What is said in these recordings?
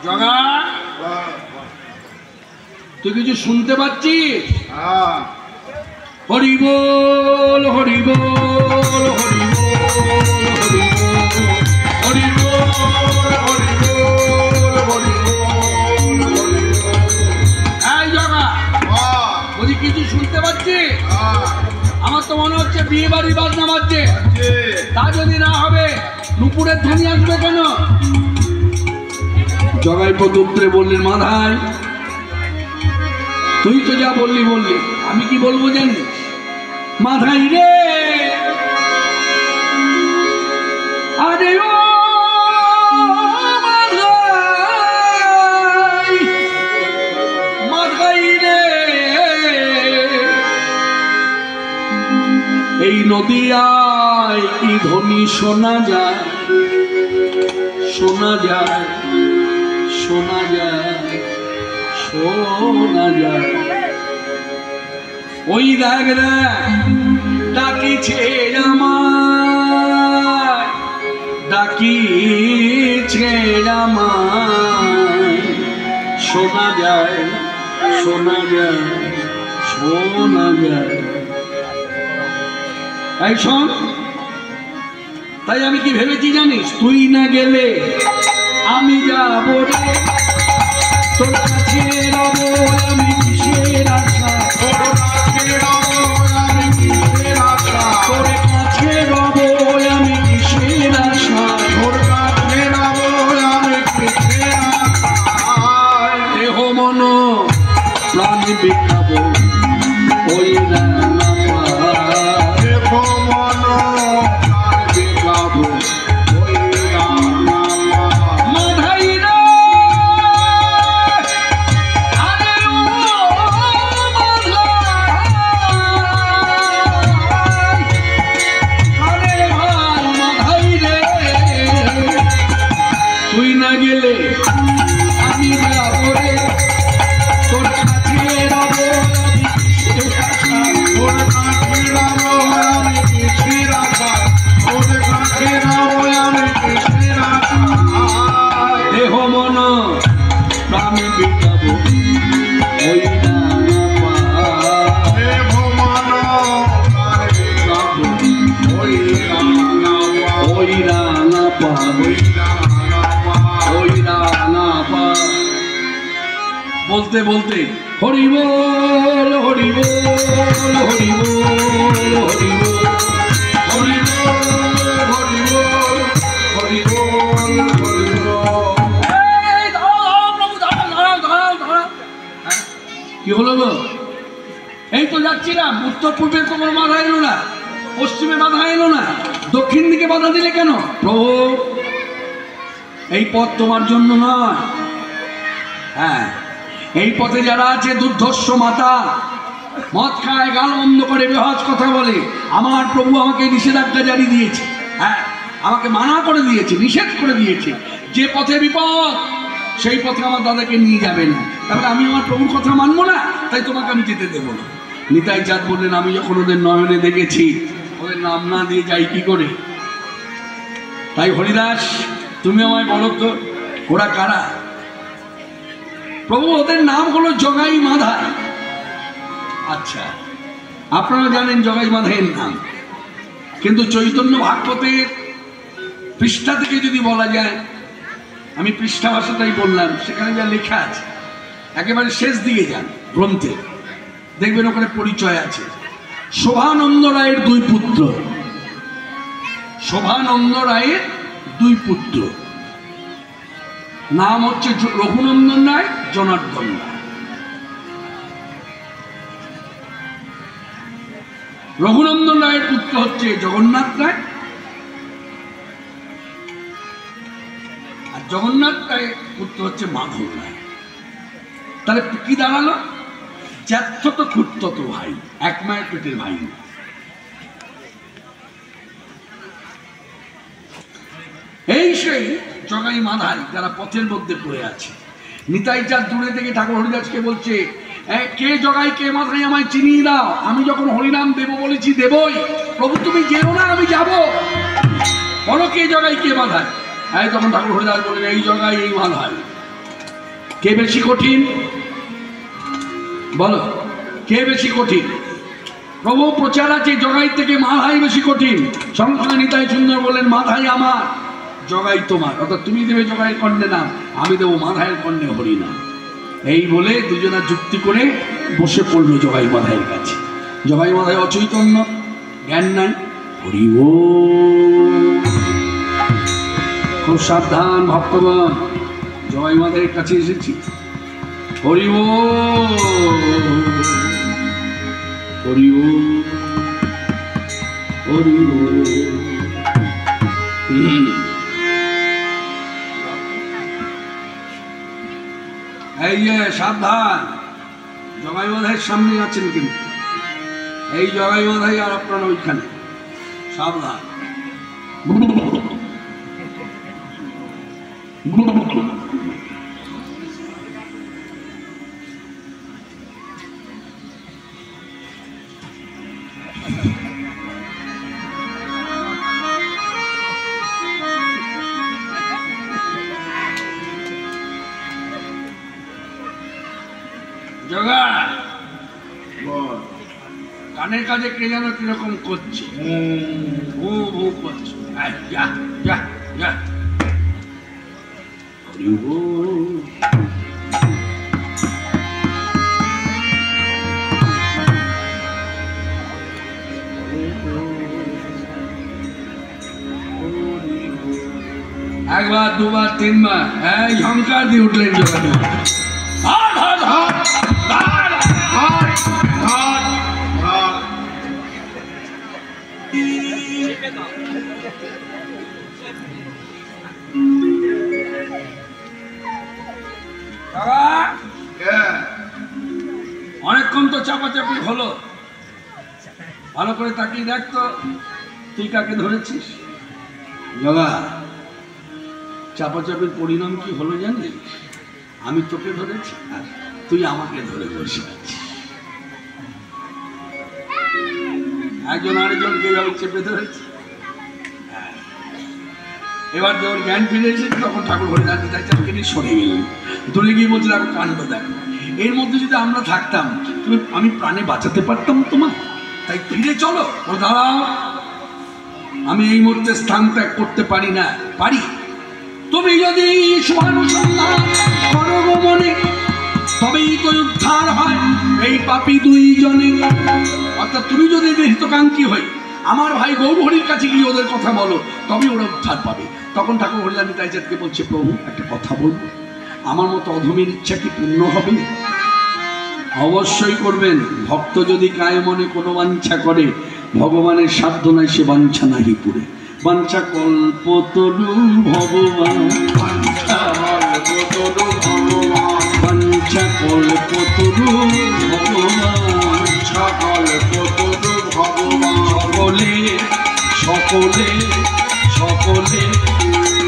জগা তুই কিছু শুনতে পাচ্ছিস? হরি বল হরি বল হরি বল হরি বল হরি বল হরি বল। এই জগা বলি কিছু শুনতে পাচ্ছিস? আমার তো মনে হচ্ছে বিয়ে বাড়ি বাজনা বাজছে। তা যদি না হবে নুপুরের ধ্বনি আসবে কেন? জগাই প্রদুত্রে বললেন মাধাই তুই তো যা বললি আমি কি বলবো জানিস? মাধাই রে আরে ও মাধাই রে এই নদিয়ায় কি ধ্বনি শোনা যায় শোনা যায় শোনা যায় শোনা যায়। ওই দেখ ডাকিছে আমায় ডাকিছে আমায় শোনা যায় শোনা যায় শোনা যায়। এই শোন তাই আমি কি ভেবেছি জানিস? তুই না গেলে আমি যাব রে তোর কাছে রব আমি কিসের আশা তোর কাছে রব আমি কিসের আশা তোর কাছে রব আমি কিসের আশা তোর কাছে রব আমি কিসের আশা। দেহ মন প্রাণ বিকাবো ওই রানা দেহ মন প্রাণ বিকাবো ওই রানা। মাধাই রে আরে ও মাধাই আরে ভাই মাধাই রে তুই না গেলে আমি যাব রে তোর কাছে রব তোর কাছে রব আমি কিসের আশা তোর কাছে রব আমি কিসের আশা। দেহ মন প্রাণ বিকাবো ওই দেহ মন প্রাণ বিকাবো ওই রানা ওই রানা ওই রানা পা। বলতে বলতে হরি বল হরি বল হরি বল হরি বল হরি বল হরি বল হরি বল হরি বল। এই দাঁড়াও প্রভু দাঁড়াও। কি হলো গো? এই তো যাচ্ছিলাম, উত্তর পূর্বে তোমার বাধা এলো না, পশ্চিমে বাধা এলো না, দক্ষিণ দিকে বাধা দিলে কেন? প্রভু এই পথ তোমার জন্য নয়। হ্যাঁ এই পথে যারা আছে দুর্ধর্ষ মাতা মদ খায় গাল বন্ধ করে বেহাজ কথা বলে, আমার প্রভু আমাকে নিষেধাজ্ঞা জারি দিয়েছে। হ্যাঁ আমাকে মানা করে দিয়েছে, নিষেধ করে দিয়েছে, যে পথে বিপদ সেই পথে আমার দাদাকে নিয়ে যাবে না। তাহলে আমি আমার প্রভুর কথা মানবো না, তাই তোমাকে আমি যেতে দেবো না। নিতাই চাঁদ বললেন আমি যখন ওদের নয়নে দেখেছি ওদের নাম না দিয়ে যাই কি করে? তাই হরিদাস তুমি আমায় বলো তো ওরা কারা? প্রভু ওদের নাম হলো জগাই মাধাই। আচ্ছা আপনারা জানেন জগাই মাধাইয়ের নাম, কিন্তু চৈতন্য ভাগবতের পৃষ্ঠা থেকে যদি বলা যায়, আমি পৃষ্ঠা ভাষাটাই বললাম, সেখানে যা লেখা আছে একেবারে শেষ দিকে যান গ্রন্থে, দেখবেন ওখানে পরিচয় আছে। শোভানন্দ রায়ের দুই পুত্র, শোভানন্দ রায়ের দুই পুত্র, নাম হচ্ছে রঘুনন্দন রায়, জনার্দন রায়। রঘুনন্দন রায়ের পুত্র হচ্ছে জগন্নাথ রায়, আর জগন্নাথ রায়ের পুত্র হচ্ছে মাধব রায়। তাহলে কি দাঁড়ালো? জ্যাঠতো তো খুঁড়তো তো ভাই, এক মায়ের পেটের ভাই। এই সেই জগাই মাধাই যারা পথের মধ্যে পড়ে আছে। নিতাই চাঁদ দূরে থেকে ঠাকুর হরিদাসকে বলছে, কে জগাই কে মাধাই আমায় চিনিয়ে দাও, আমি যখন হরিনাম দেব বলেছি দেবই, প্রভু তুমি যেও না আমি যাব, বলো কে জগাই কে মাধাই। তখন ঠাকুর হরিদাস বললেন এই জগাই এই মাধাই। কে বেশি কঠিন বলো, কে বেশি কঠিন? প্রভু প্রচার আছে জগাই থেকে মাধাই বেশি কঠিন। সঙ্গে সঙ্গে নিতাই সুন্দর বললেন মাধাই আমার, জগাই তোমার। অর্থাৎ তুমি দেবে জগাইয়ের কর্ণে নাম, আমি দেবো মাধাইয়ের কর্ণে হরি নাম। এই বলে দুজনা যুক্তি করে বসে পড়লো জগাই মাধাইয়ের কাছে। জগাই মাধাই অচৈতন্য, জ্ঞান নাই। হরি ও, খুব সাবধান ভক্তগণ, জগাই মাধাইয়ের কাছে এসেছি। হরি ও, হরি ও, হরি ও। এই যে সাবধান, জগাই মাধাইয়ের সামনে আছেন কিন্তু, এই জগাই মাধাই আর আপনার ওইখানে, সাবধান। কানের কাজে কে যেন কিরকম করছে, করছে। একবার দুবার তিনবার এই ঝঙ্কার দিয়ে উঠলেন জগাই অনেকক্ষণ তো চাপাচাপি হলো, ভালো করে তাকিয়ে দেখ তো তুই কাকে ধরেছিস। জগা, চাপাচাপির পরিণাম কি হলো জানিস? আমি তোকে ধরেছি আর তুই আমাকে ধরে বসে আছিস। একজন আরেকজনকে এইভাবে চেপে ধরেছে। এবার যখন জ্ঞান ফিরে এসেছে তখন ঠাকুর হরিদাস নিতাইকে নিয়ে সরে গেলেন। দূরে গিয়ে বলছে দেখো কাণ্ড দেখো, এর মধ্যে যদি আমরা থাকতাম তুমি আমি প্রাণে বাঁচাতে পারতাম তোমার, তাই ফিরে চলো। ও দাঁড়াও, আমি এই মুহূর্তে স্থান ত্যাগ করতে পারি না। পারি, তুমি যদি শুভানুসন্ধান করো মনে তবেই তো উদ্ধার হয় এই পাপী দুইজনে। অর্থাৎ তুমি যদি হিতকাঙ্ক্ষী হই আমার ভাই গৌরহরির কাছে গিয়ে ওদের কথা বলো, তবে ওরা উদ্ধার পাবে। তখন ঠাকুর হরিদাস নিতাইকে বলছে প্রভু একটা কথা বলবো, আমার মতো অধমের ইচ্ছা কি পূর্ণ হবে? অবশ্যই করবেন। ভক্ত যদি কায় মনে কোনো বাঞ্ছা করে, ভগবানের সাধ্য নাই সে বাঞ্ছা নাহি পুরে। বাঞ্ছা কল্পতরু ভগবান, বাঞ্ছা কল্পতরু ভগবান, বাঞ্ছা কল্পতরু ভগবান, বাঞ্ছা কল্পতরু ভগবান। সকলে সকলে সকলে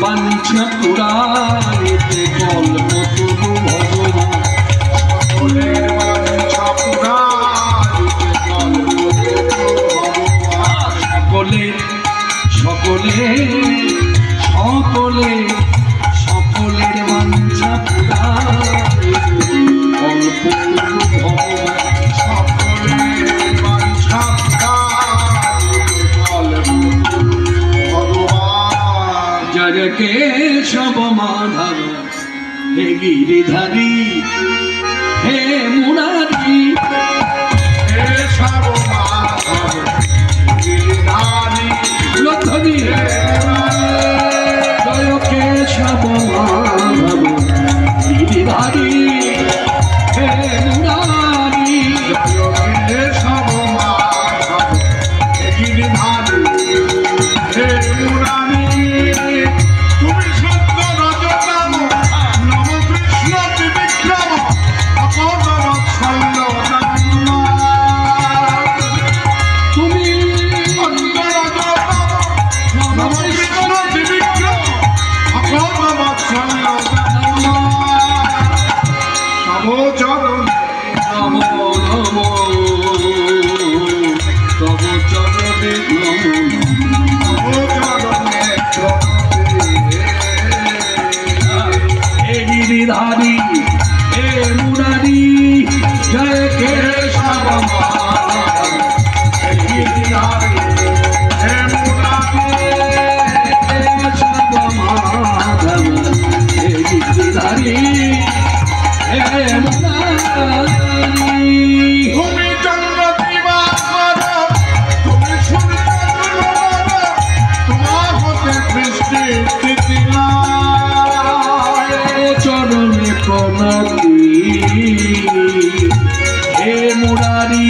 বাঞ্ছা পুরাণেতে কল্পতরু ভগবান, সকলের বাঞ্ছা পুরাণেতে কল্পতরু ভগবান। সকলে সকলে সকলে সকলের বাঞ্ছা পুরাণেতে কল্পতরু ভগবান, সকলের বাঞ্ছা পুরাণেতে কল্পতরু ভগবান। জয় কেশব মাধব হে গিরিধারী হে মুরারি, কেশব মাধব গিরিধারী লক্ষণী, জয় কেশব মাধব গিরিধারী হে মুরারি, কেশব মাধব গিরিধারী হে মুরারি। তুমি সত্য রজতম নম কৃষ্ণ ত্রিবিক্রম অপরবৎসল্য জন্ম, তুমি সত্য রজতম নম কৃষ্ণ ত্রিবিক্রম অপরবৎসল্য জন্ম। তব চরণ নমো নমো, তব চরণে নমো, তব চরণে গিরিধারী গিরিধারী হে মুরারি তুমি চন্দ্র দিবাকর তুমি সূর্য তোমার হতে সৃষ্টি স্থিতি চরণে প্রণতি হে মুরারি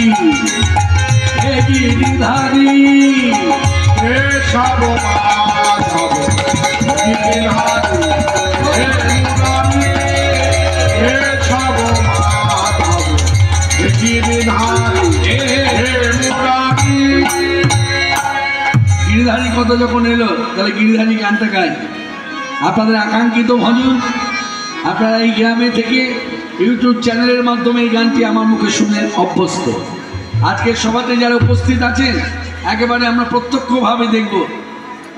হে গিরিধারী হে সব মাধব গিরিধারী হে মুরারি হে সব মাধব গিরিধারী হে মুরারি। গিরিধারী কথা যখন এলো তাহলে গিরিধারী গানটা গায় আপনাদের আকাঙ্ক্ষিত ভজন। আপনারা এই গ্রামে থেকে ইউটিউব চ্যানেলের মাধ্যমে এই গানটি আমার মুখে শুনে অভ্যস্ত। আজকের সভাতে যারা উপস্থিত আছেন একেবারে আমরা প্রত্যক্ষভাবে দেখব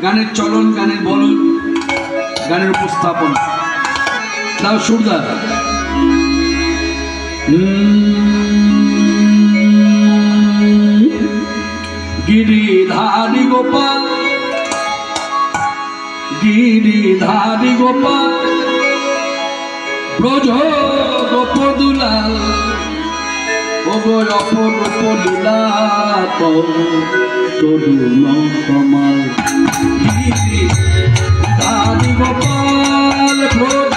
গানের চলন, গানের বলন, গানের উপস্থাপন। তাও সুরদার গিরিধারী গোপাল, গিরিধারী গোপাল ব্রজ গোপদুলাল অপরূপ লীলা তরুণ কমাল। গিরিধারী গোপাল ব্রজ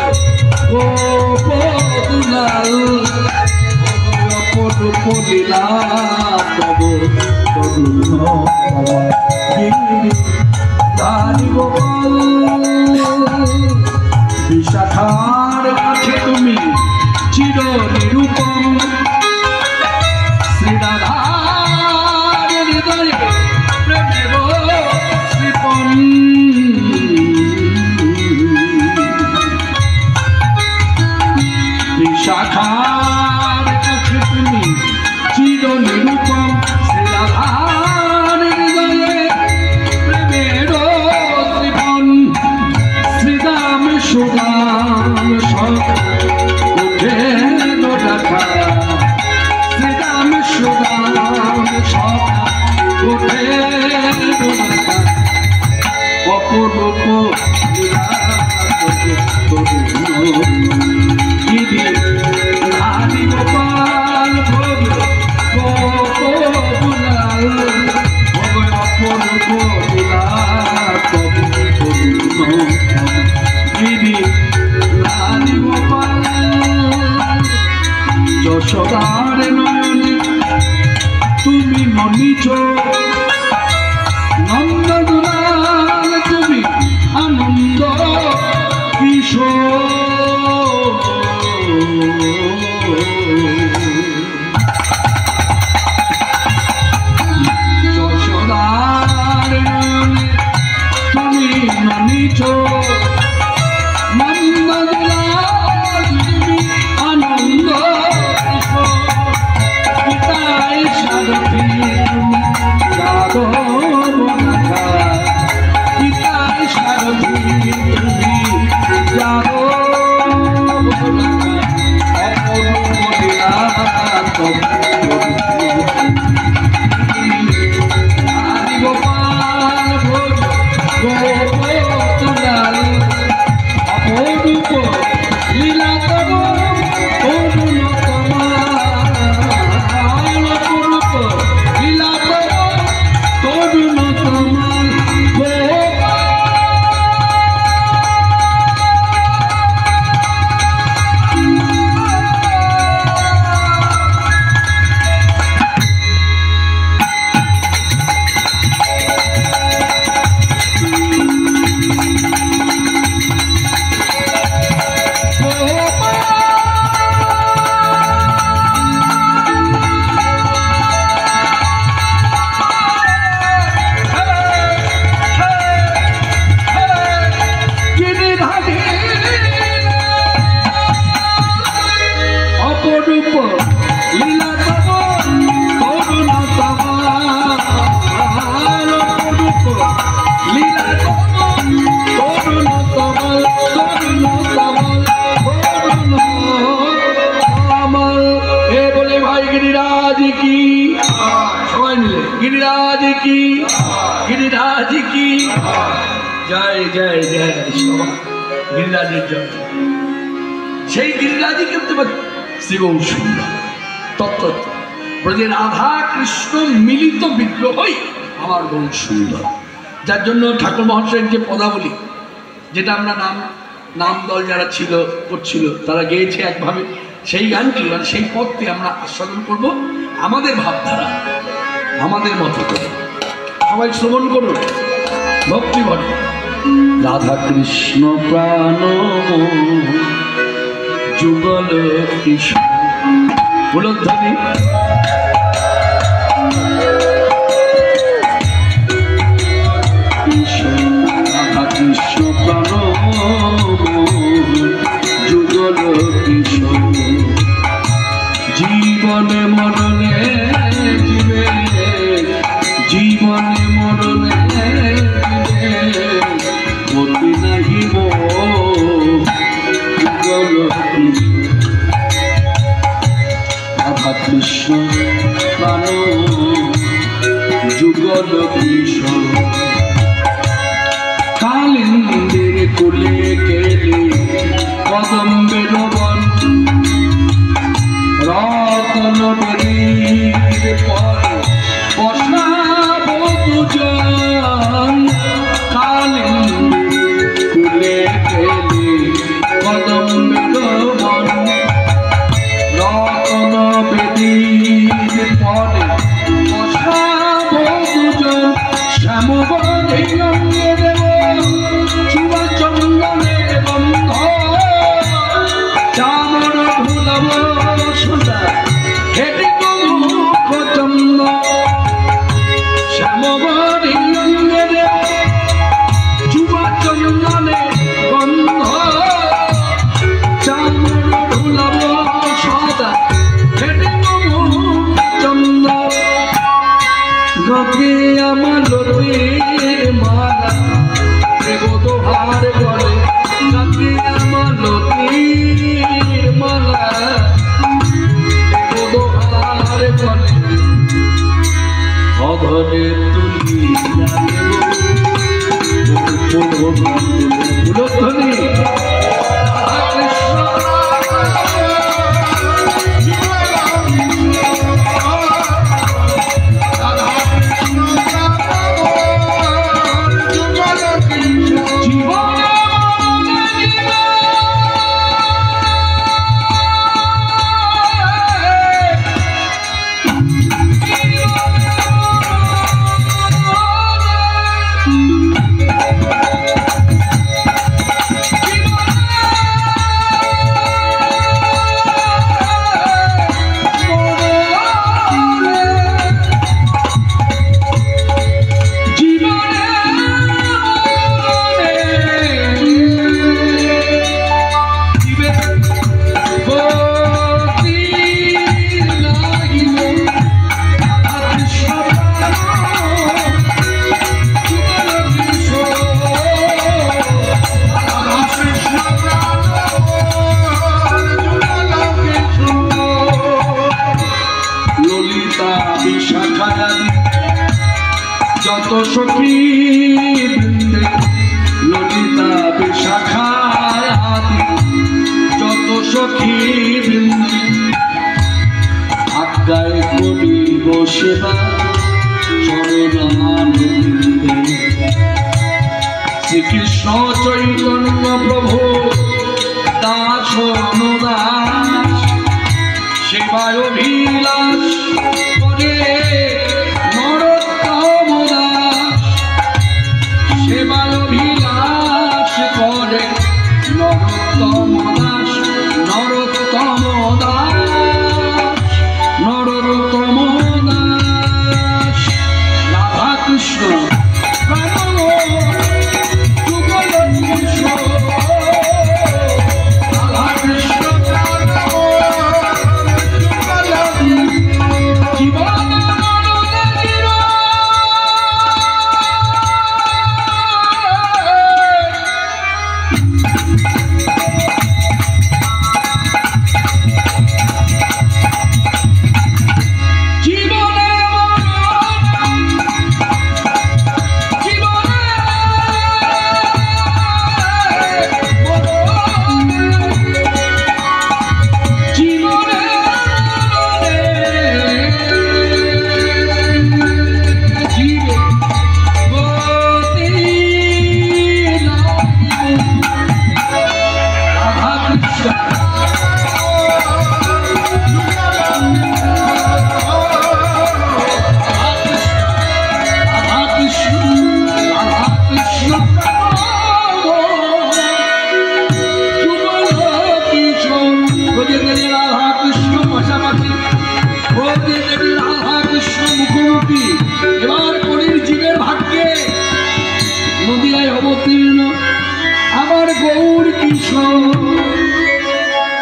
গোপদুলাল অপরূপ লীলা তরুণ কমাল। গিরিধারী গোপাল বিশাখার কাছে তুমি চির নিরূপম, শ্রীরাধার হৃদয়ে প্রেমের শ্রীপম। বিশাখার কাছে তুমি চির নিরূপম, শ্রীরাধার হৃদয়ে প্রেমের শ্রীপম। শ্রীদাম সুদাম সব উঠে দেখা, শ্রীদাম সুদাম সব উঠে দেখা, অপরূপ গিরিধারী গোপাল গোপদুলাল অপরূপ লীলা গিরিধারী গোপাল। যশোদার নয়নে তুমি মনিচ, নন্দদুলাল তুমি আনন্দ কিশোর। যশোদার নয়নে তুমি মনিচ, নন্দদুলাল তুমি আনন্দ কিশোর। পিতায় সারথী তুমি যাদব নাথা, পিতায় সারথী তুমি যাদব নাথা, অপরূপ লীলা গিরিধারী গোপাল গোপদুলাল অপরূপ লীলা তরুণ কমাল, অপরূপ লীলা তরুণ কমাল। गिरिराज की गिरिराज की जय जय जय गिरिराज जय। সেই গিরিরাজই কিন্তু শ্রীগৌর সুন্দর তত্ত্ব ব্রজে রাধা কৃষ্ণ মিলিত বিগ্রহই আমার গৌর সুন্দর। যার জন্য ঠাকুর মহাশয়ের যে পদাবলী, যেটা আমরা নাম দল যারা ছিল করছিল তারা গেয়েছে একভাবে, সেই গানটি মানে সেই পথটি আমরা আস্বাদন করব আমাদের ভাবধারা, আমাদের মতো করে। সবাই শ্রবণ করুন ভক্তি ভরে। রাধা কৃষ্ণ প্রাণ যুগল কৃষ্ণ বুলধ্বনি। রাধা কৃষ্ণ প্রাণ যুগল কৃষ্ণ জীবনে মরণে জীবে, জীবনে মরণে মতি নাহিব যুগল কৃষ্ণ। রাধা কৃষ্ণ প্রাণ যুগল কৃষ্ণ কালিন্দের কুলে গেলে কদম্বের বন রতন বেদীর পরে বসাব দুজন। কালিন্দের কুলে গেলে কদম্বের বন রতন বেদীর পরে বসাব দুজন। শ্যামবনে অঙ্গে দেব চুয়া চন্দনের বন্ধ চামর ভুলাব সোজা হেঁটে মুখ চন্দ। শ্যামবনে অঙ্গে দেব চুয়া চন্দনের বন্ধ চামর ভুলাব সোজা হেঁটে মুখ চন্দ। গকে আমার লতির মালা দেব দোহার গলে, গকে আমার লতির মালা দেব দোহার গলে। অধরে তুলিয়া দেব বুলধ্বনি। যত সখী বৃন্দে ললিতা বিশাখায় আদি, যত সখী বৃন্দে আজ্ঞায় করিব সেবা চরণানন্দে। শ্রীকৃষ্ণ চৈতন্য প্রভু দাস অনুদাস সেবায় অভিলাষ করে নরোত্তম দাস, সেবায় অভিলাষ করে নরোত্তম দাস, নরোত্তম দাস, নরোত্তম দাস। রাধা কৃষ্ণ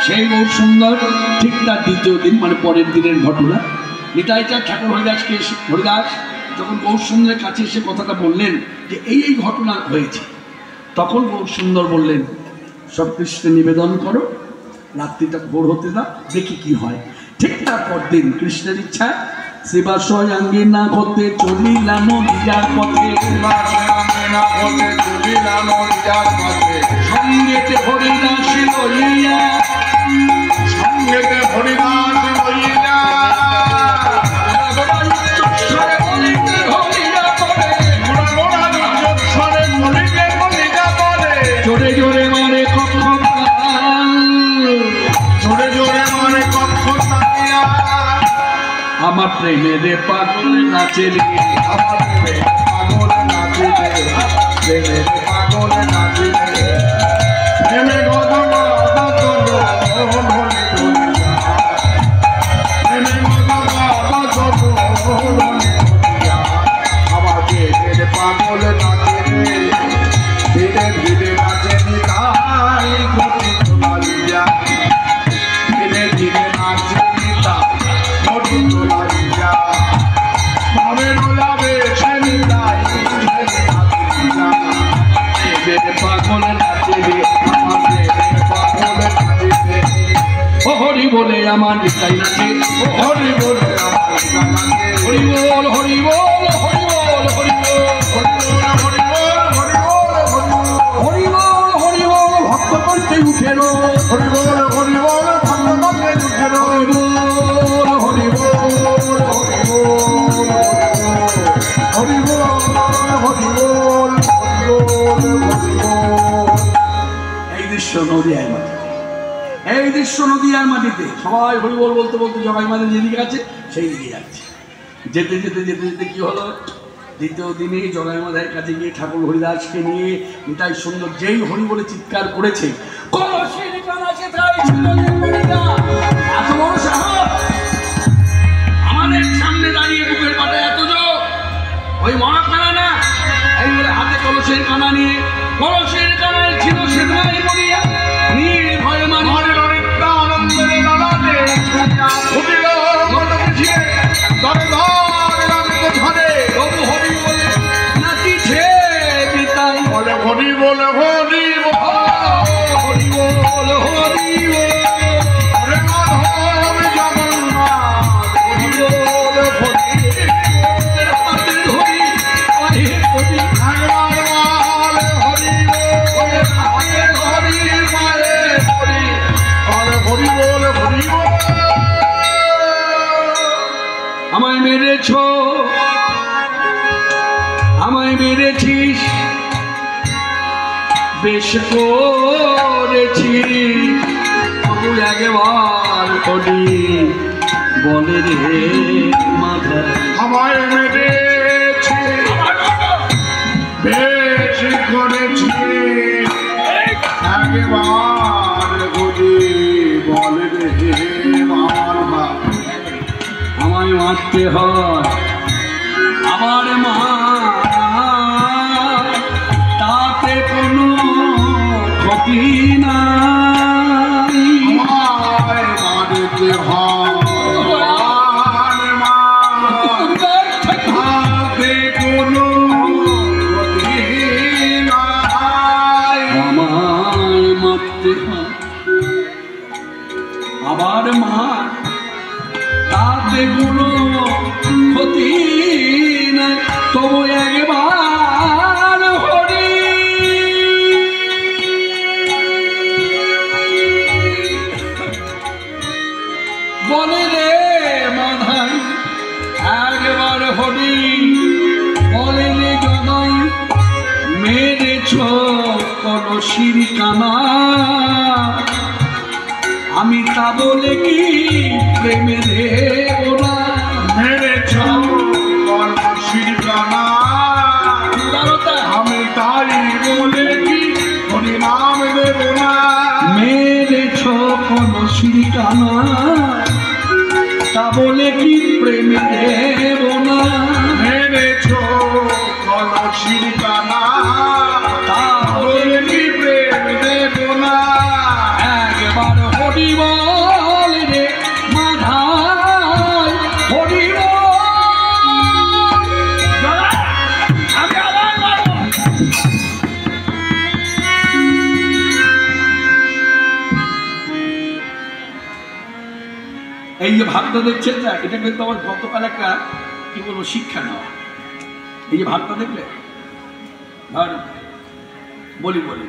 সেই গৌর সুন্দর ঠিক তার দ্বিতীয় দিন মানে পরের দিনের ঘটনা, নিতাই চাঁদ ঠাকুর হরিদাস যখন গৌর সুন্দরের কাছে এসে কথাটা বললেন যে এই ঘটনা হয়েছে, তখন গৌর সুন্দর বললেন সব কৃষ্ণে নিবেদন করো, রাত্রিটা ভোর হতে না, দেখি কি হয়। ঠিক তারপর দিন কৃষ্ণের ইচ্ছা শিবাশয় আঙ্গিনা হতে চলিলাম নদিয়ার পথে, সঙ্গেতে হরিদাস লইয়া, সঙ্গেতে হরিদাস লইয়া, জোরে জোরে মারে কক্ষ, জোরে জোরে মারে কক্ষ, আমার প্রেমের পাগল নাচে রে, আমার পাগল নাচে রে, প্রেমের পাগল নাচে রে, প্রেমে গদন গদন ধনে ধনিয়া, প্রেমে গদন গদন ধনে ধনিয়া, আমার প্রেমের পাগল নাচে রে, ধীরে ধীরে নাচে নিতাই গতি তোলাইয়া, ধীরে ধীরে নাচে নিতাই গতি তোলাইয়া, ভাবে নোলাবে সে নিতাই পাগল নাচে রে, আমার প্রেমের পাগল নাচে রে, ও হরি বলে আমার নিতাই নাচে, ও হরি বলে আমার নাচে, হরি বল হরি বল হরি বল হরি বল হরি বল হরি বল হরি বল হরি বল হরি বল ভক্ত কণ্ঠে উঠেল, হরি বল হরি বল ভগবানের উঠেল, হরি বল হরি বল হরি বল হরি বল হরি বল। এই দৃশ্য নদিয়ার মাটি, এই দৃশ্য নদিয়ার মাটিতে সবাই হরি বল বলতে বলতে জগাই মাঝে যেদিকে আছে সেই দিকে যাচ্ছে। যেতে যেতে যেতে যেতে কি হলো, দ্বিতীয় দিনে জগাই মাঝের কাছে গিয়ে ঠাকুর হরিদাসকে নিয়ে নিতাই সুন্দর যেই হরি বলে চিৎকার করেছে, কলসের কানা সেথায় ছিল যে হরিদা, এত বড় সাহস, আমাদের সামনে দাঁড়িয়ে বুকের পাটায় এত জোর, ওই মরা কানা না, এই বলে হাতে কলসের কানা নিয়ে, কলসের কানায় ছিল সেথায় মরিয়া, নির্ভয় মানে আনন্দের লালাতে ফুটিল মন বুঝিয়ে, দরে ধরে রাখতে ধরে, প্রভু হরি বলে নাচিছে নিতাই, বলে হরি বলে হরি বল, হরি বল হরি বল হরে মাধব জগন্নাথ, হরি বল হরি হাতের ধরি পায়ে পড়ি, একবার বল হরি বল, হাতের ধরি পায়ে পড়ি, বলে হরি বল হরি বল। আমায় মেরেছ, আমায় মেরেছিস, বেশ করেছি, তবু একবার করি বলে রে মাথায়, আমায় মেরেছে বেশ করেছি, একবার গদি বলে রে আমার মা, আমায় মারতে হয় আবার মা, তাতে কোনো ক্ষতি নাই, আমায় মারতে হয় মা, তাতে কোনো গতি নাই, আমায় মারতে হয় আবার মা, তাতে কোনো ক্ষতি নাই, তবু একবার হরি বলে রে মাধাই, একবার হরি বলে রে জগাই, মেরেছ কলসির কানা, আমি তা বলে কি প্রেমে দেব না, মেরেছ কলসির কানা, আমি তাই বলে কি হরি নাম দেব না, মেরেছ কলসির কানা, তা বলে কি প্রেমে দেব না, মেরেছ কলসির কানা, তা বলে কি প্রেম দেব না, একবার হরি হরি বল রে মাধাই হরি বল। এই যে ভাবটা দেখছেন না, এটা কিন্তু আমার গতকাল একটা কি বলবো শিক্ষা নেওয়া। এই যে ভাবটা দেখলে ধর বলি বলি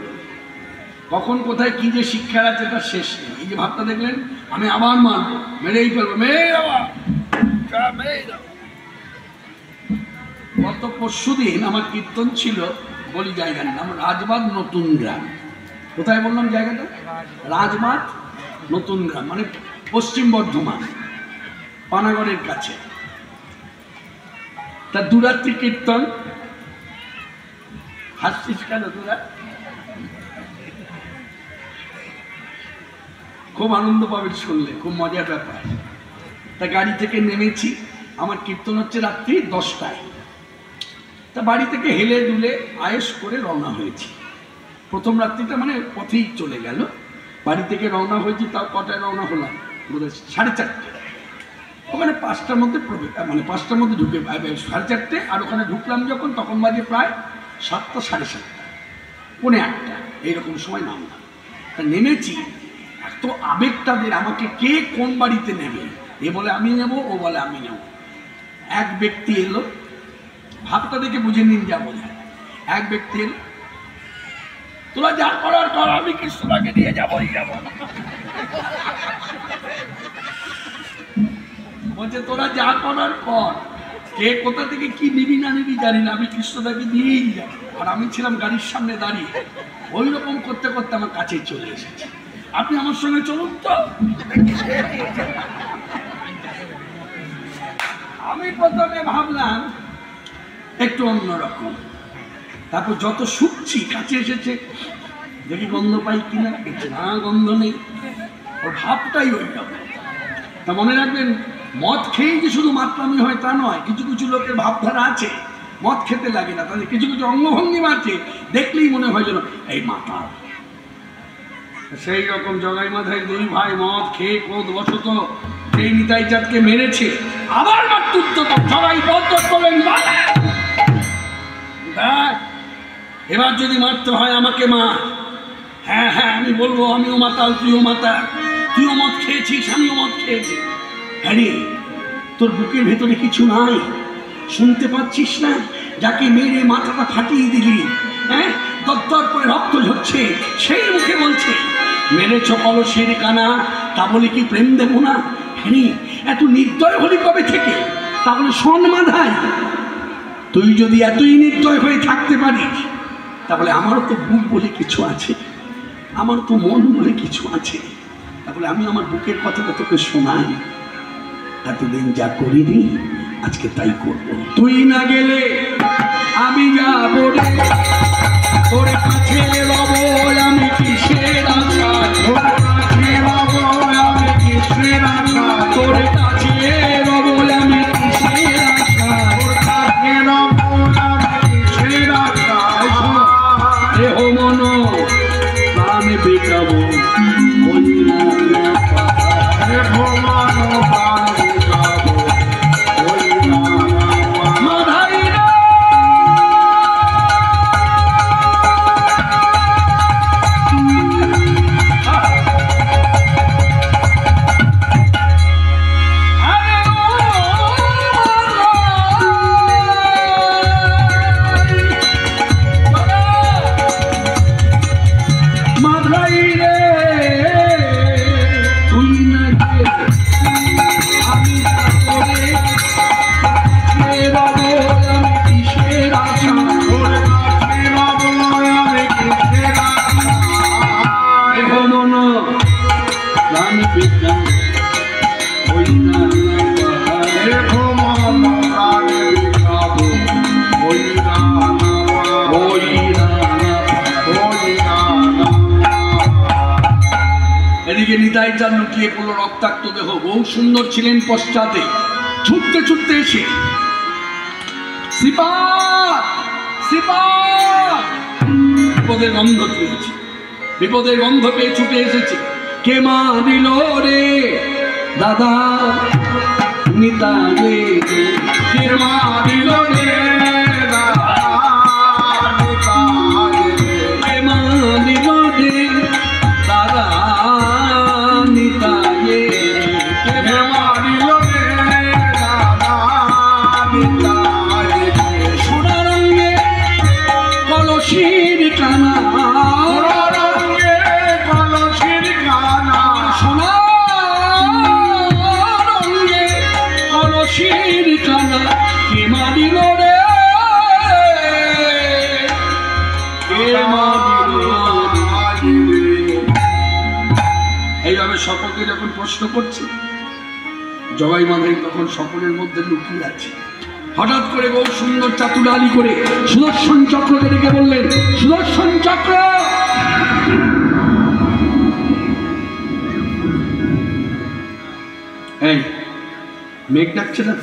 কখন কোথায় কি যে শিক্ষা আছে তার শেষ নেই। এই যে ভাবটা দেখলেন, আমি আবার মারবো, মেরেই ফেলবো, গত পরশুদিন আমার কীর্তন ছিল, বলি জায়গার নাম রাজবাগ নতুন গ্রাম। কোথায় বললাম জায়গাটা? রাজবাগ নতুন গ্রাম, মানে পশ্চিম বর্ধমান, পানাগড়ের কাছে। তা দুরাত্রি কীর্তন। হাসছিস কেন তোরা? খুব আনন্দ পাবে শুনলে, খুব মজার ব্যাপার। তা গাড়ি থেকে নেমেছি, আমার কীর্তন হচ্ছে রাত্রি 10টায়। তা বাড়ি থেকে হেলে দুলে আয়েস করে রওনা হয়েছি। প্রথম রাত্রিটা মানে পথেই চলে গেল। বাড়ি থেকে রওনা হয়েছি, তাও কটায় রওনা হলাম? 4:30। ওখানে 5টার মধ্যে মানে 5টার মধ্যে ঢুকে 4:30, আর ওখানে ঢুকলাম যখন তখন বাজে প্রায় 7টা, 7:30, 7:45 এইরকম সময় নামলাম। তা নেমেছি, এত আবেগ তাদের, আমাকে কে কোন বাড়িতে নেবে, এ বলে আমি নেব, ও বলে আমি নেব। এক ব্যক্তি এলো, ভাবটা দেখে বুঝে নিন যা বোঝা। এক ব্যক্তি এলো, তোরা যা করার কর, আমি কৃষ্ণটাকে নিয়ে যাবোই যাবো। বলছে তোরা যা করার কর, কে কোথা থেকে কি নিবি না নিবি জানি না, আমি কৃষ্ণটাকে নিয়েই যাবো। আর আমি ছিলাম গাড়ির সামনে দাঁড়িয়ে। ওই রকম করতে করতে আমার কাছে চলে এসেছে। আপনি আমার সঙ্গে চলুন তো। আমি প্রথমে ভাবলাম একটু অন্যরকম, তারপর যত শুকছি কাছে এসেছে, দেখি গন্ধ পাই কিনা, না গন্ধ নেই। ওর ভাবটাই ওই রকম। তা মনে রাখবেন, মদ খেয়েই যে শুধু মাতলামি হয় তা নয়, কিছু কিছু লোকের ভাবধারা আছে, মদ খেতে লাগে না, তাদের কিছু কিছু অঙ্গভঙ্গিমা আছে, দেখলেই মনে হয় যেন এই মাতাল। সেই রকম জগাই মাথায় 2 ভাই মদ খেয়ে ক্রোধ বশত সেই নিতাই চাঁদকে মেরেছে। আবার মাতৃত্ব জগাই বদ্ধ করলেন, এবার যদি মারতে হয় আমাকে মার। হ্যাঁ হ্যাঁ আমি বলবো, আমিও মাতাল, তুইও মাতাল, তুইও মদ খেয়েছিস, আমিও মদ খেয়েছি। হ্যাঁ রে, তোর বুকের ভেতরে কিছু নাই, শুনতে পাচ্ছিস না? যাকে মেরে মাথাটা ফাটিয়ে দিলি, হ্যাঁ, দরদর করে রক্ত ঝরছে, সেই মুখে বলছে মেরেছ কলসের কানা, তা বলে কি প্রেম দেবো না? হ্যাঁ, এত নির্দয় হলি কবে থেকে? তাহলে শোন মাধাই, তুই যদি এতই নির্দয় হয়ে থাকতে পারিস, তাহলে আমারও তো বুক বলে কিছু আছে, আমার তো মন বলে কিছু আছে। তাহলে আমি আমার বুকের কথাটা তোকে শোনাই। এতদিন যা করিনি, আজকে তাই করব। তুই না গেলে আমি যাবো রে, তোর কাছে রব আমি কিসের আশা, তোর কাছে রব আমি কিসের আশা, তোর কাছে রব আমি কিসের আশা, তোর কাছে রব আমি কিসের আশা। দেহ মন প্রাণ বিকাবো, দেহ মন প্রাণ বিকাবো, নিতাই চাঁদ লুকিয়ে পড়লো রক্তাক্ত দেহ। বহু সুন্দর ছিলেন পশ্চাতে, ছুটতে ছুটতে এসে বিপদের গন্ধ পেয়েছে, বিপদের গন্ধ পেয়ে ছুটে এসেছে। কে মানিল রে দাদা নিতাইয়ে কে মানিল রে দাদা নিতাইয়ে কে মানিল রে দাদা নিতাইয়ে কে মানিল রে দাদা নিতাইয়ে সোনা রঙে কলসির কানা এইভাবে সকলকে যখন প্রশ্ন করছে জগাই মাধাই তখন সকলের মধ্যে লুকিয়ে আছে। হঠাৎ করে বহু সুন্দর চাতুরালি করে সুদর্শন চক্রকে ডেকে বললেন, সুদর্শন চক্র এই মেঘ ডাকছে না?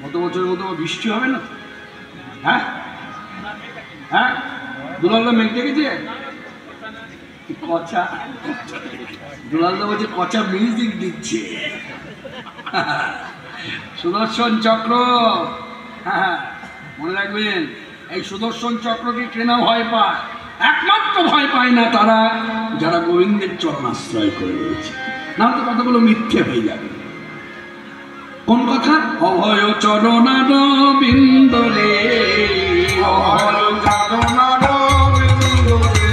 গত বছরের মতো বৃষ্টি হবে না? হ্যাঁ হ্যাঁ দুলালদা মেঘ ডেকেছে? কচা দুলালদা বলছে কচা মিউজিক দিচ্ছে। সুদর্শন চক্র, হ্যাঁ মনে রাখবেন এই সুদর্শন চক্রকে কেনা ভয় পায়, একমাত্র ভয় পায় না তারা যারা গোবিন্দের চরণ আশ্রয় করে রয়েছে, না তো কথাগুলো মিথ্যে হয়ে যাবে। কোন কথা? অভয় চরণার বিন্দরে, অভয় চরণার বিন্দরে,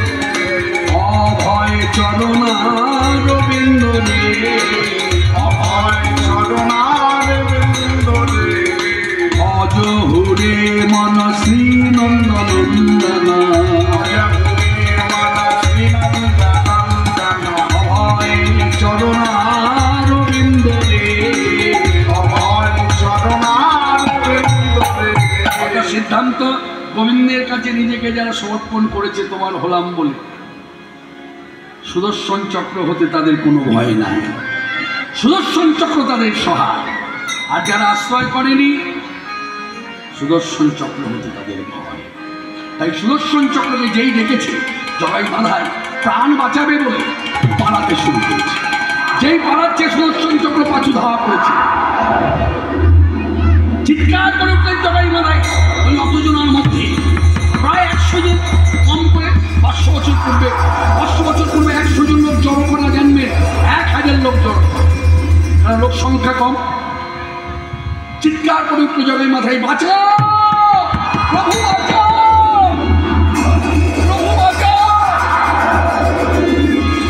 অভয় চরণার বিন্দরে, অভয় চরণার বিন্দরে, অজহুরে মনশ্রী নন্দনন্দন, অজহুরে মনশ্রী নন্দনন্দন, অভয় চরণার বিন্দরে, সিদ্ধান্ত গোবিন্দের কাছে নিজেকে যারা সমর্পণ করেছে তোমার হলাম বলে, সুদর্শন চক্র হতে তাদের কোনো ভয় নাই, সুদর্শন চক্র তাদের সহায়। আর যারা আশ্রয় করেনি সুদর্শন চক্র হতে তাদের ভয়। তাই সুদর্শন চক্রকে যেই ডেকেছে জগাই মাধাই প্রাণ বাঁচাবে বলে পালাতে শুরু করেছে। যেই পালাচ্ছে সুদর্শন চক্র পাছু ধাওয়া করেছে, চিৎকার করে উঠলেন জগাই মাধাই। ওই অতজনের মধ্যে প্রায় 100 জন, কম করে 500 বছর পূর্বে 100 জন লোক জড়ো করা জন্মে 1000 লোক জড়ো, কারণ লোক সংখ্যা কম। চিৎকার করে উঠল জগাই মাধাই, বাঁচাও প্রভু, বাঁচাও প্রভু, বাঁচাও।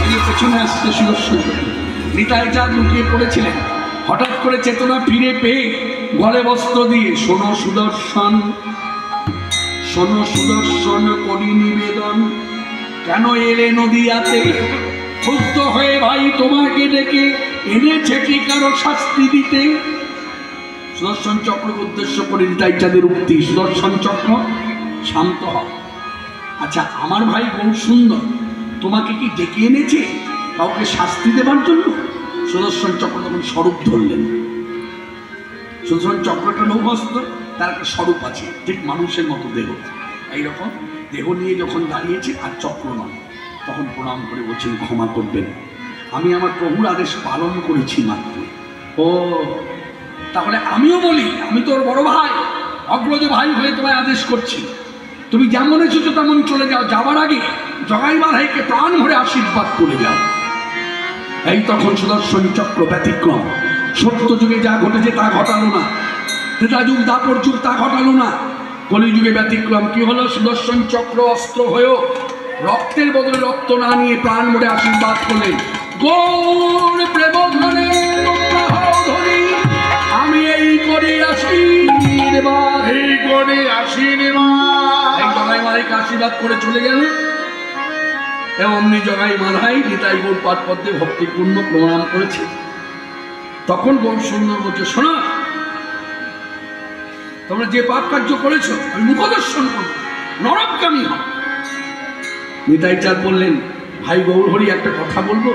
এই পেছনে আসছে সুদর্শন। নিতাই চাঁদ লুকিয়ে পড়েছিলেন, হঠাৎ করে চেতনা ফিরে পেয়ে গলে বস্ত্র দিয়ে, শোনো সুদর্শন, শোনো সুদর্শন করি নিবেদন, কেন এলে নদীয়াতে? ক্ষুব্ধ হয়ে ভাই তোমাকে ডেকে এনেছে কি কারো শাস্তি দিতে? সুদর্শন চক্রকে উদ্দেশ্য করে নিতাই চাঁদের উক্তি, সুদর্শন চক্র শান্ত হও। আচ্ছা আমার ভাই বহু সুন্দর, তোমাকে কি ডেকে এনেছে কাউকে শাস্তি দেবার জন্য? সুদর্শন চক্র তখন স্বরূপ ধরলেন। সুদর্শন চক্রটা নৌহস্ত, তার একটা স্বরূপ আছে, ঠিক মানুষের মতো দেহ, এইরকম দেহ নিয়ে যখন দাঁড়িয়েছে আর চক্র নয়, তখন প্রণাম করে বলছেন ক্ষমা করবেন, আমি আমার প্রভুর আদেশ পালন করেছি মাত্র। ও তাহলে আমিও বলি, আমি তোর বড় ভাই, অগ্রজ ভাই হয়ে তোমায় আদেশ করছি, তুমি যেমন এসেছো তেমন চলে যাও, যাবার আগে জগাই মাধাইকে প্রাণ ভরে আশীর্বাদ করে যাও। এই তখন সুদর্শন চক্র ব্যতিক্রম, সত্য যুগে যা ঘটেছে তা ঘটালো না, ত্রেতা যুগ দাপর যুগ তা ঘটালো না, কলিযুগে ব্যতিক্রম। কি হলো? সুদর্শন চক্র অস্ত্র হয়েও রক্তের বদলে রক্ত না নিয়ে প্রাণ ভরে আশীর্বাদ করলেন, গৌর প্রেম ধরে আমি এই করে আশীর্বাদ, এই করে আশীর্বাদ। এই জগাই মাধাইকে আশীর্বাদ করে চলে গেল। এমনি জগাই মাধাই নিতাই গৌর পাদ পদ্মে ভক্তিপূর্ণ প্রণাম করেছে। তখন গৌর সুন্দর বলছে, শোনো তোমরা যে পাপ কার্য করেছো আমি মুখদর্শন করবো, নরকগামী হও। নিতাই চাঁদ বললেন, ভাই গৌর হরি একটা কথা বলবো,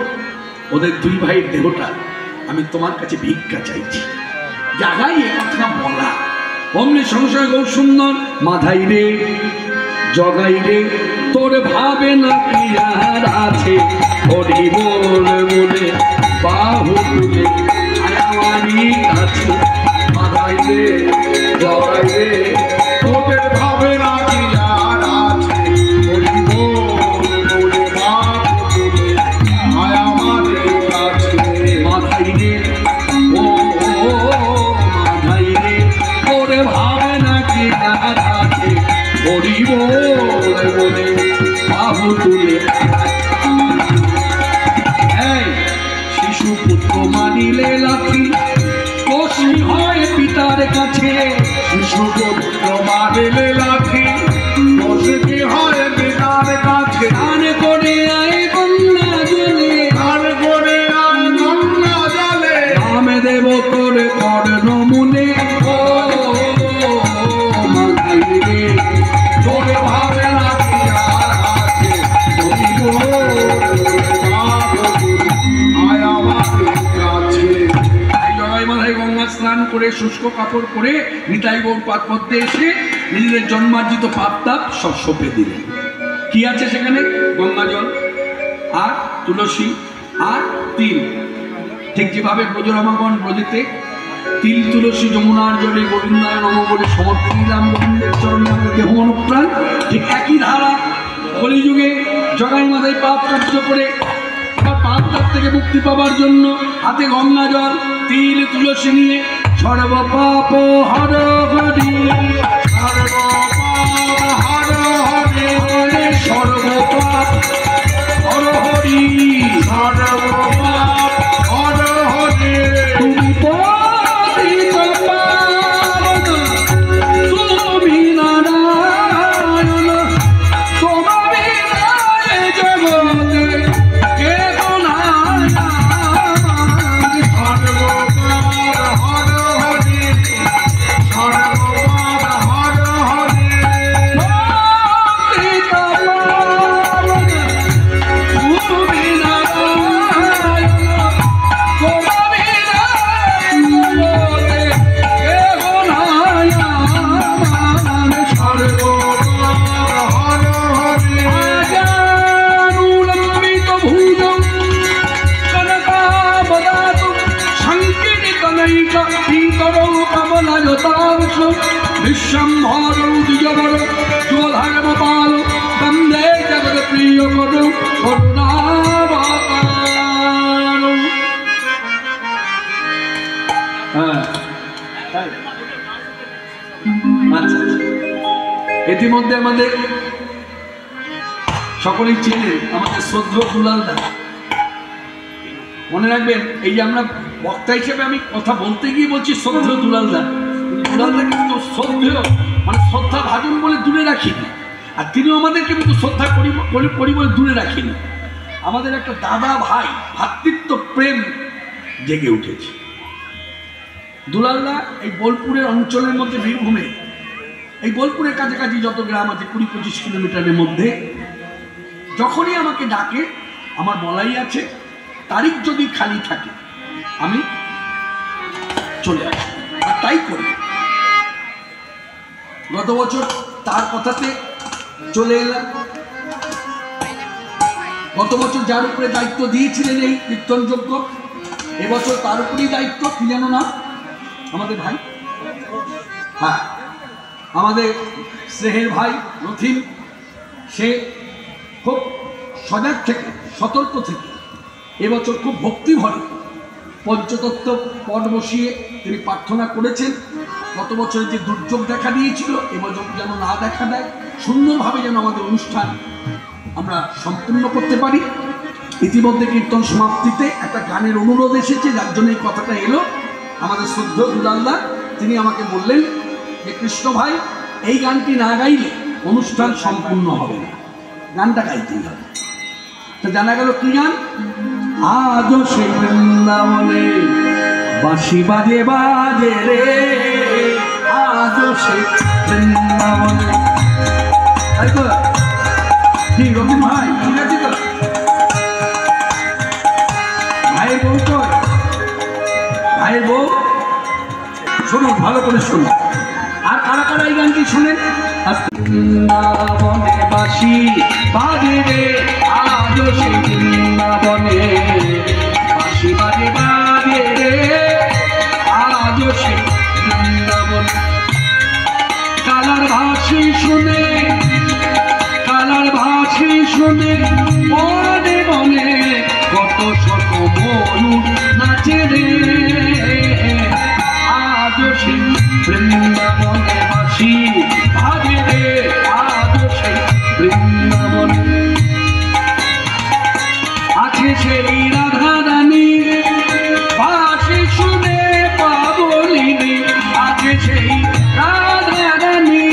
ওদের 2 ভাইয়ের দেহটা আমি তোমার কাছে ভিক্ষা চাইছি। জাগাই এ কথা বলা অমনি সংশয় গৌ সুন্দর মাথায় রে জগাই রে তোর ভাবে না কি আর আছে হরি বল বলে বাহু তুলে আয়ামারি কাছে মাথায় রে জগাই রে তোদের ভাবে না কি আর আছে হরি বল বলে বাহু তুলে আয় আমাদের কাছে মাথায় রে ও মাথায় রে তোর ভাবে না কি আর আছে হরি বল বলে বাহু তুলে শিশু পুত্র মানিলে লাঠি কষি হয় পিতার কাছে শিশু পুত্র মারিলে লাঠি বসে হয় পিতার কাছে গান করে আয় গঙ্গা জলে গান করে আর গঙ্গা জলে নামে দেব তোর কর্ণ মুনে ও মাথায় রে তোর ভাবে না কি আর আছে হরি বল আয় আমাদের কাছে। তাই জগাই মাথায় গঙ্গা স্নান করে শুষ্ক কাপড় পরে নিতাই গৌর পাদ পদ্মে এসে নিজেদের জন্মার্জিত পাপ তাপ সব সঁপে দিলেন। কি আছে সেখানে? গঙ্গা জল আর তুলসী আর তিল। ঠিক যেভাবে ব্রজরামাগণ ব্রজেতে তিল তুলসী যমুনার জলে গোবিন্দায় নম বলে সমর্পণ দিলাম গোবিন্দের চরণে আমাদের দেহ অনুপ্রাণ, ঠিক একই ধারা কলিযুগে জগাই মাথায় পাপ কার্য করে পাপ তাপ থেকে মুক্তি পাওয়ার জন্য হাতে গঙ্গা জল তিল তুলসী নিয়ে সর্ব পাপ হর হরি সর্ব পাপ হর হরি তুমি পতিত পাবন তুমি নারায়ণ তোমার বিনায় জগতে কেহ নাই পতিত পাবন তুমি নারায়ণ তোমার বিনায় জগতে কেহ নাই আজানুলম্বিত ভুজং কনকাবদাতু সংকীর্তনৈকা পীতরৌ কমলায়তাংশু বিশ্বম্ভরৌ দ্বিজবর জোধারমপাল বন্দে জগৎপ্রিয় করু করুণাবতারৌ। হ্যাঁ আচ্ছা, ইতিমধ্যে আমাদের সকলেই চেনেন আমাদের শ্রদ্ধেয় দুলালদা। মনে রাখবেন, এই যে আমরা বক্তা হিসেবে আমি কথা বলতে গিয়ে বলছি শ্রদ্ধেয় দুলালদা, দুলালদা কিন্তু শ্রদ্ধেয় মানে শ্রদ্ধা ভাজন বলে দূরে রাখিনি, আর তিনিও আমাদেরকে কিন্তু শ্রদ্ধা করি বলে দূরে রাখিনি। আমাদের একটা দাদা ভাই ভ্রাতৃত্ব প্রেম জেগে উঠেছে। দুলালদা এই বোলপুরের অঞ্চলের মধ্যে বীরভূমে এই বোলপুরের কাছাকাছি যত গ্রাম আছে 20-25 কিলোমিটারের মধ্যে যখনই আমাকে ডাকে আমার বলাই আছে তারিখ যদি খালি থাকে আমি চলে আসি, আর তাই করি। গত বছর তার কথাতে চলে এলাম। গত বছর যার উপরে দায়িত্ব দিয়েছিলেন এই কীর্তনযোগ্য, এবছর তার উপরেই দায়িত্ব, কি যেন না আমাদের ভাই, হ্যাঁ আমাদের স্নেহের ভাই রথিন, সে খুব সজাগ থেকে সতর্ক থেকে এবছর খুব ভক্তি ভরে পঞ্চতত্ত্ব পট বসিয়ে তিনি প্রার্থনা করেছেন। গত বছর যে দুর্যোগ দেখা দিয়েছিল এবছর যেন না দেখা দেয়, সুন্দরভাবে যেন আমাদের অনুষ্ঠান আমরা সম্পূর্ণ করতে পারি। ইতিমধ্যে কীর্তন সমাপ্তিতে একটা গানের অনুরোধ এসেছে, যার জন্য এই কথাটা এলো। আমাদের শ্রদ্ধেয় দুলালদা তিনি আমাকে বললেন যে কৃষ্ণ ভাই, এই গানটি না গাইলে অনুষ্ঠান সম্পূর্ণ হবে না, গানটা গাইতেই হবে। তো জানা গেল কি গান? আজও সেই বৃন্দাবনে বাঁশি বাজে বাজে রে, আজও সেই বৃন্দাবনে। তাই তো কি রবীন ভাই, ঠিক আছে তো? ভাইয়ের বউ তো, ভাইয়ের বউ শুনুন, ভালো করে শুনুন। আপনারা এই গানটি শুনেন। বৃন্দাবনে বাসি বাজে রে আজও সেই বৃন্দাবনে বাসি বাজে বাজে রে আজও সেই বৃন্দাবনে। কালার ভাসি শুনে মনে মনে কত শত ময়ূর নাচে রে আজও সেই বৃন্দাবনে বাসি বাজে রে আজও সেই বৃন্দাবনে। আছে সেই রাধা রানী বাসি শুনে পাগলিনী, আছে সেই রাধা রানী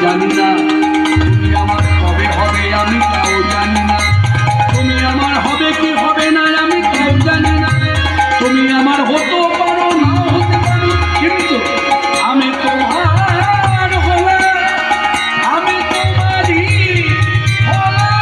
জানি না, তুমি আমার কবে হবে আমি তাও জানি না, তুমি আমার হবে কি হবে না আমি তাও জানি না, তুমি আমার হতে পারো না হতে পারো, কিন্তু আমি তোমার হলাম, আমি তোমারই হলাম।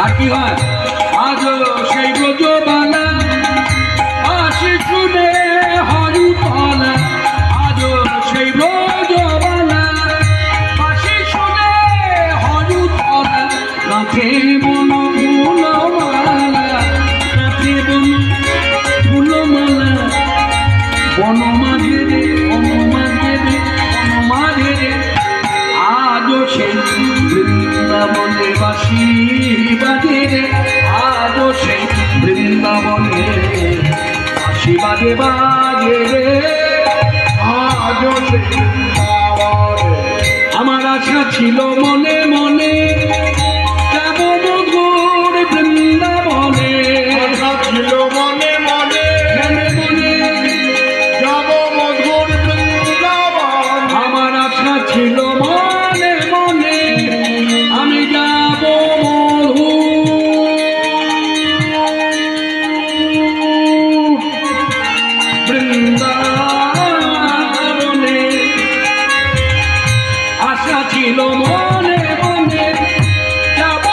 আর কি হয় আজ সেই ব্রজবালা আসি শুনে হরিতলা, আজ সেই ব্রজবালা আসি শুনে হরিতলা, রাখে বন ফুলমালা, রাখে বন ফুলমালা, বন মাঝে রে বন মাঝে রে বন মাঝে রে, আজ সেই বৃন্দাবনে বাসি বাজে রে, আজ সেই বৃন্দাবনে বাসি বাজে। বাজে বাজে রে আজও সেই বৃন্দাবনে আমার আশা ছিল মনে মনে যাব মধুর বৃন্দাবনে আশা ছিল মনে মনে মনে মনে যাব মধুর বৃন্দাবন আমার আশা ছিল মনে মনে আমি যাব মধুর বৃন্দাবনে আশা ছিল মনে মনে যাব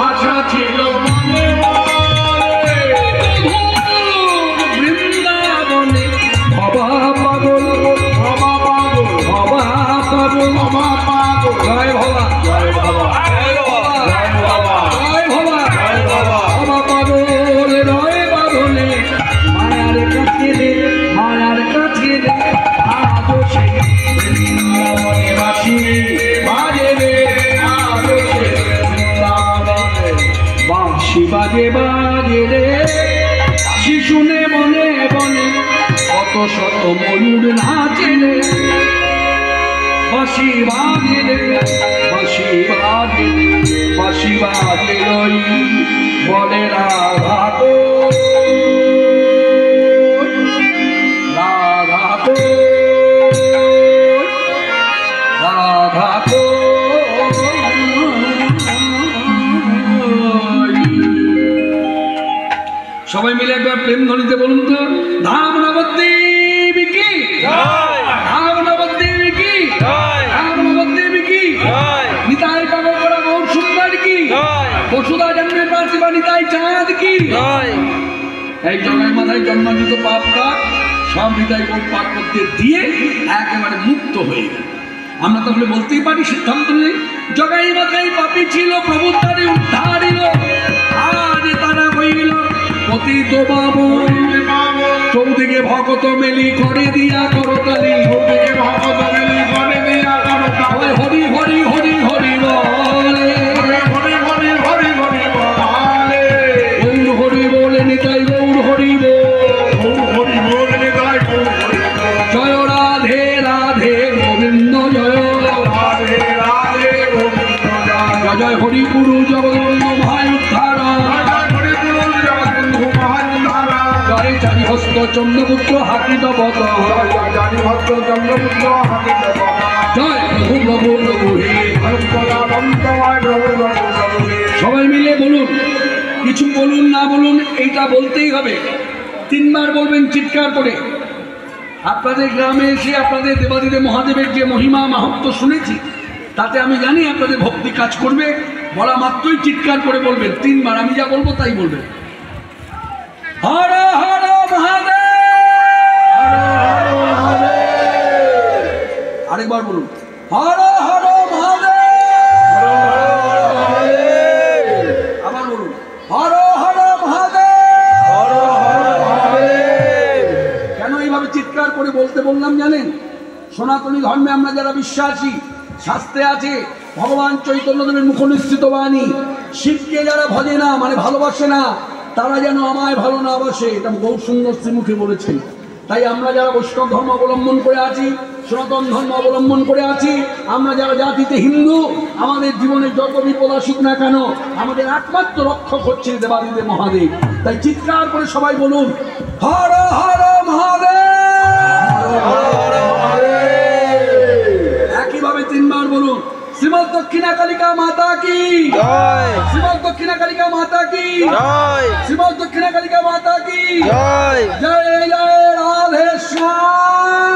আশা ছিল মনে মনে বৃন্দাবনে বাবা পাগল বাবা পাগল বাবা পাগল বাবা পাগল জয় বাবা জয় বাবা জয় বাবা জয় বাবা জয় বাবা জয় বাবা বাবা পাগল রয় পাগলে মায়ার কাছে রে আজও সেই বৃন্দাবনে বাসি বাজে রে আজও সেই বৃন্দাবনে বাঁশি বাজে বাজে রে শিশুনে মনে বনে কত শত ময়ূর নাচে রে বাঁশি বাজে রে বাঁশি বাজে বাঁশি বাজে রই বলে রাধা তো রাধা তো রাধা তো সবাই মিলে একবার প্রেম ধ্বনিতে বলুন তো ধাম নবদ্বীপ কি ধাম নবদ্বীপ কি ধাম নবদ্বীপ কি নিতাই পাগল করা গৌর সুন্দর কি বসুদা জন্মের পাশে বা নিতাই চাঁদ কি এই জগাই মাথায় জন্মান্বিত পাপ কাজ সব নিতাই গৌর পাপ করতে দিয়ে একেবারে মুক্ত হয়ে গেল। আমরা তাহলে বলতেই পারি সিদ্ধান্ত নেই জগাই মাথায় পাপি ছিল প্রভু তারে উদ্ধারিল আজ তারা হইল পতিত বাবন চৌদিকে ভগত মেলি করে দিয়া করতালি চৌদিকে ভগত মেলি করে দিয়া করতালি হরি হরি হরি হরি বলে হরি হরি হরি হরি বলে গৌর হরি বলে নিতাই গৌর হরি হরি বলে নিতাই গৌর হরি জয় রাধে রাধে গোবিন্দ জয় রাধে রাধে গোবিন্দ জয় জয় হরি গুরু জগবন্ধু ভাই উদ্ধার হরি গুরু জগবন্ধু মহান্ধারা জয় চারি হস্ত চন্দ্রপুত্র হাকিত বত জানি ভদ্র চন্দ্রপুত্র হাতে জয় প্রভু প্রভু প্রভু হে সবাই মিলে বলুন কিছু বলুন না বলুন এইটা বলতেই হবে তিনবার বলবেন চিৎকার করে আপনাদের গ্রামে এসে আপনাদের দেবাদিদেব মহাদেবের যে মহিমা মাহাত্ম্য শুনেছি তাতে আমি জানি আপনাদের ভক্তি কাজ করবে বলা মাত্রই চিৎকার করে বলবেন তিনবার আমি যা বলবো তাই বলবেন হর হর মহাদেব আরেকবার বলুন হর হর মহাদেব আবার বলুন হর হর মহাদেব কেন এইভাবে চিৎকার করে বলতে বললাম জানেন সনাতনী ধর্মে আমরা যারা বিশ্বাসী শাস্ত্রে আছে ভগবান চৈতন্যদেবের মুখনিসৃত বাণী শিবকে যারা ভজে না মানে ভালোবাসে না তারা যেন আমায় ভালো না বাসে এটা গৌর সুন্দর শ্রীমুখে বলেছেন তাই আমরা যারা বৈষ্ণব ধর্ম অবলম্বন করে আছি সনাতন ধর্ম অবলম্বন করে আছি আমরা যারা জাতিতে হিন্দু আমাদের জীবনে যত বিপদ আসুক না কেন আমাদের একমাত্র রক্ষক হচ্ছে দেবাদিদেব মহাদেব তাই চিৎকার করে সবাই বলুন হর হর মহাদেব একইভাবে তিনবার বলুন শ্রীমদ দক্ষিণা কালিকা মাতা কি জয় শ্রীমদ দক্ষিণা কালিকা মাতা কি জয় শ্রীমদ দক্ষিণা কালিকা মাতা কি জয় জয় জয় রাধে শ্যাম